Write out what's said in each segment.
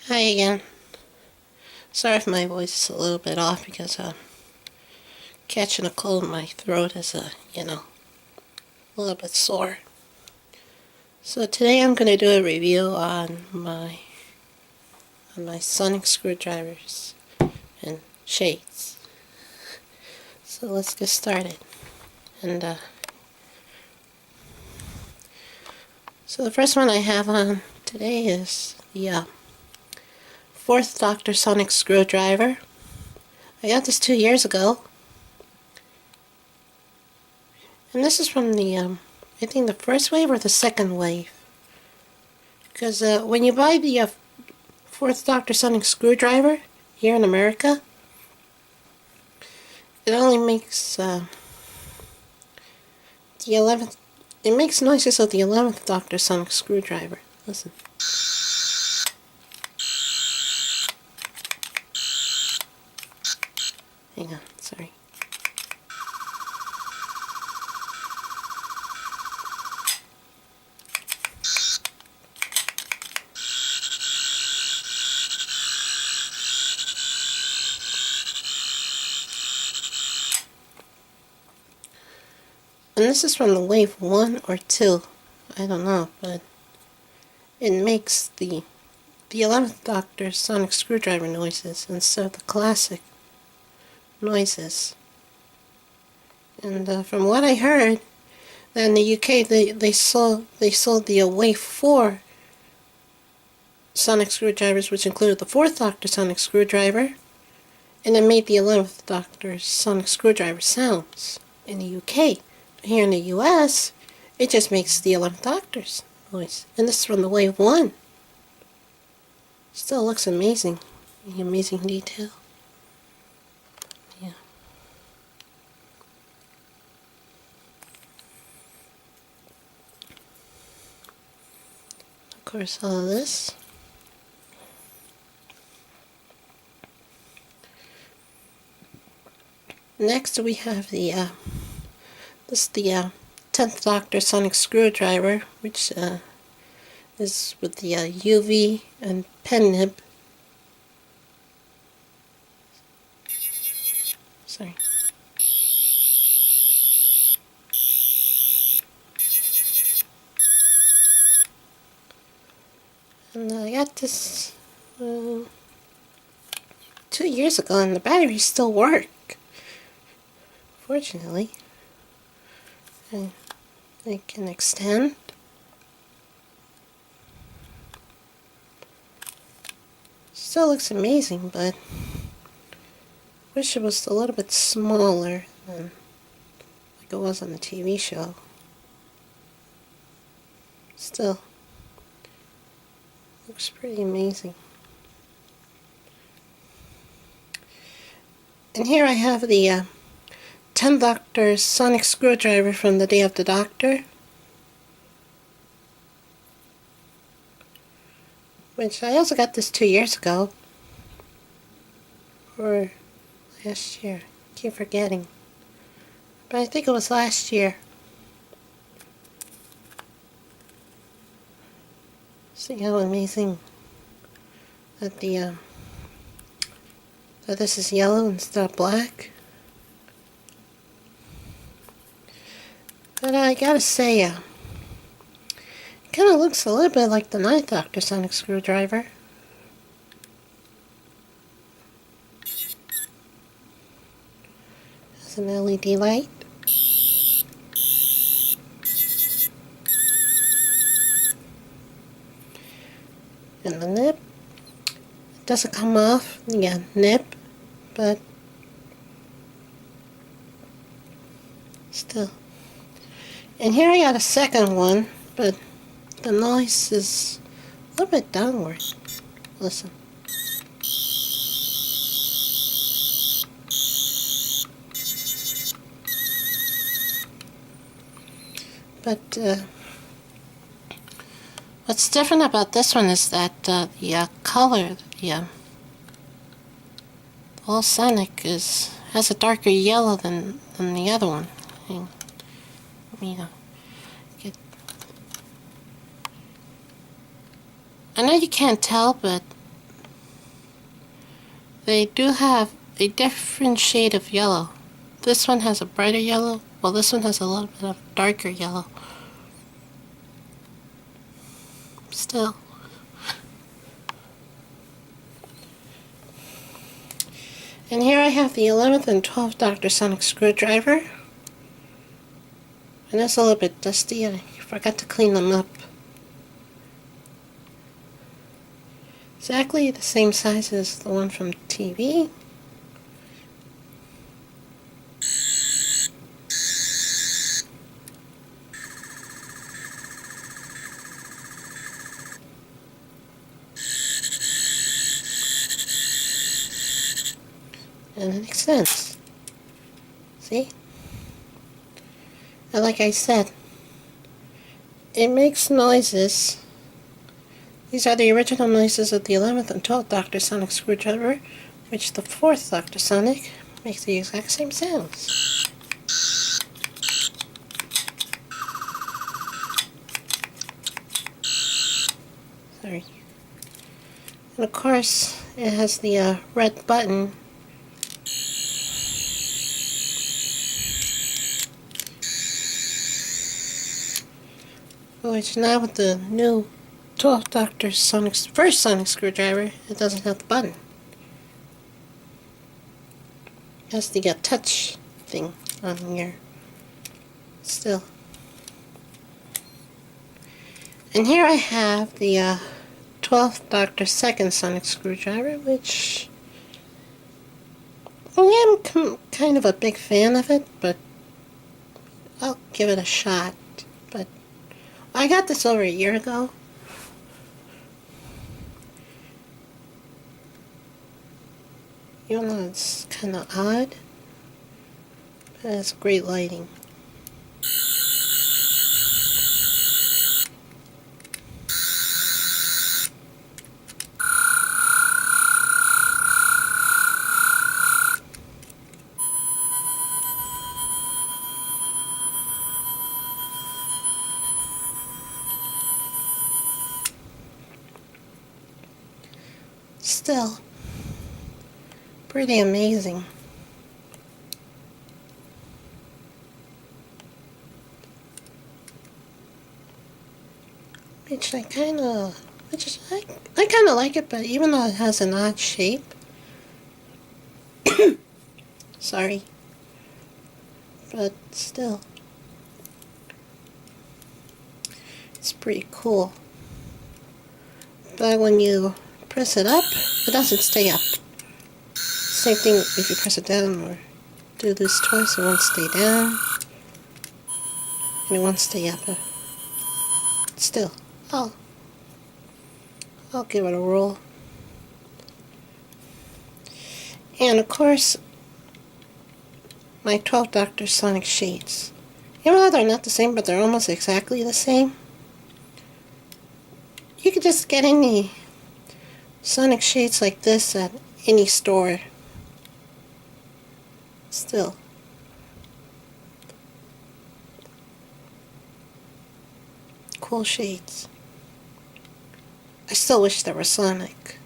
Hi again. Sorry if my voice is a little bit off because catching a cold. My throat is a little bit sore. So today I'm going to do a review on my sonic screwdrivers and shades. So let's get started. And so the first one I have on today is the 4th Doctor sonic screwdriver. I got this 2 years ago. And this is from the, I think the first wave or the second wave. Because when you buy the 4th Doctor sonic screwdriver here in America, it only makes the 11th, it makes noises of the 11th Doctor sonic screwdriver. Listen. Hang on, sorry. And this is from the wave 1 or 2. I don't know, but it makes the 11th Doctor sonic screwdriver noises instead of the classic noises. And from what I heard, that in the UK they sold the wave 4 sonic screwdrivers, which included the 4th Doctor sonic screwdriver, and it made the 11th Doctor sonic screwdriver sounds in the UK. Here in the US, it just makes the 11th Doctor's noise. And this is from the wave 1. Still looks amazing. The amazing detail. Yeah. Of course, all of this. Next we have the this is the 10th Doctor sonic screwdriver, which is with the UV and pen nib. Sorry. And I got this 2 years ago, and the batteries still work. Fortunately. And I can extend. Still looks amazing, but wish it was a little bit smaller than like it was on the TV show. Still looks pretty amazing. And here I have the 10 Doctor sonic screwdriver from the Day of the Doctor, which I also got this 2 years ago, or last year. I keep forgetting, but I think it was last year. See how amazing that that this is yellow instead of black. But I gotta say, it kind of looks a little bit like the 9th Doctor sonic screwdriver. Has an LED light. And the nib. It doesn't come off. Yeah, nib. But still. And here I got a second one, but the noise is a little bit downward. Listen. But what's different about this one is that the color, the whole sonic has a darker yellow than the other one. I know you can't tell, but they do have a different shade of yellow. This one has a brighter yellow, while this one has a little bit of darker yellow. Still. And here I have the 11th and 12th Dr. Sonic screwdriver. And it's a little bit dusty, and I forgot to clean them up. Exactly the same size as the one from TV. And it makes sense. See? And like I said, it makes noises. These are the original noises of the 11th and 12th Dr. Sonic screwdriver, which the 4th Dr. Sonic makes the exact same sounds. Sorry. And of course, it has the red button. Which now with the new 12th Dr. Sonic's first Sonic screwdriver, it doesn't have the button. It has the touch thing on here. Still. And here I have the 12th Dr. second Sonic screwdriver, which I am kind of a big fan of it, but I'll give it a shot. But I got this over a year ago. Even though it's kind of odd, but it's great lighting. Still, pretty amazing. Which I kind of like it, but even though it has an odd shape, sorry, but still, it's pretty cool. But when you press it up, it doesn't stay up. Same thing if you press it down or do this twice, it won't stay down. And it won't stay up. Still, I'll give it a roll. And of course, my 12 Dr. Sonic shades. Even though they're not the same, but they're almost exactly the same. You could just get any Sonic shades like this at any store. Still. Cool shades. I still wish they were Sonic.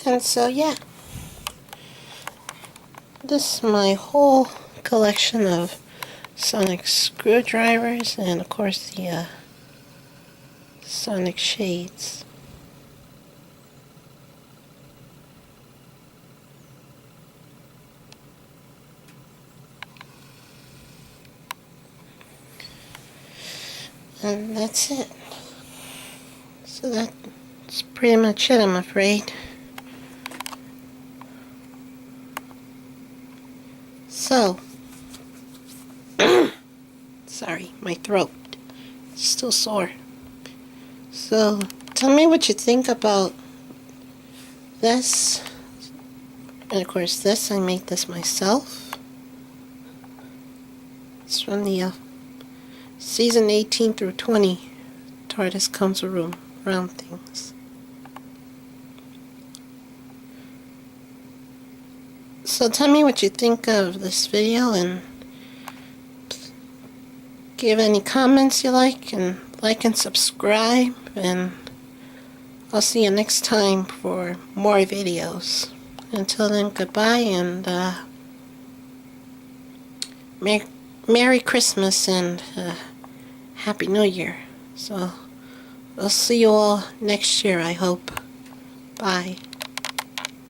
And so, yeah. This is my whole collection of Sonic screwdrivers and, of course, the Sonic shades. And that's it. So that's pretty much it, I'm afraid. So, sorry, my throat is still sore. So, tell me what you think about this. And of course this, I made this myself. It's from the Season 18 through 20 TARDIS Council Room round things. So tell me what you think of this video and give any comments you like and subscribe, and I'll see you next time for more videos. Until then, goodbye, and Merry Christmas and Happy New Year. So, I'll see you all next year, I hope. Bye.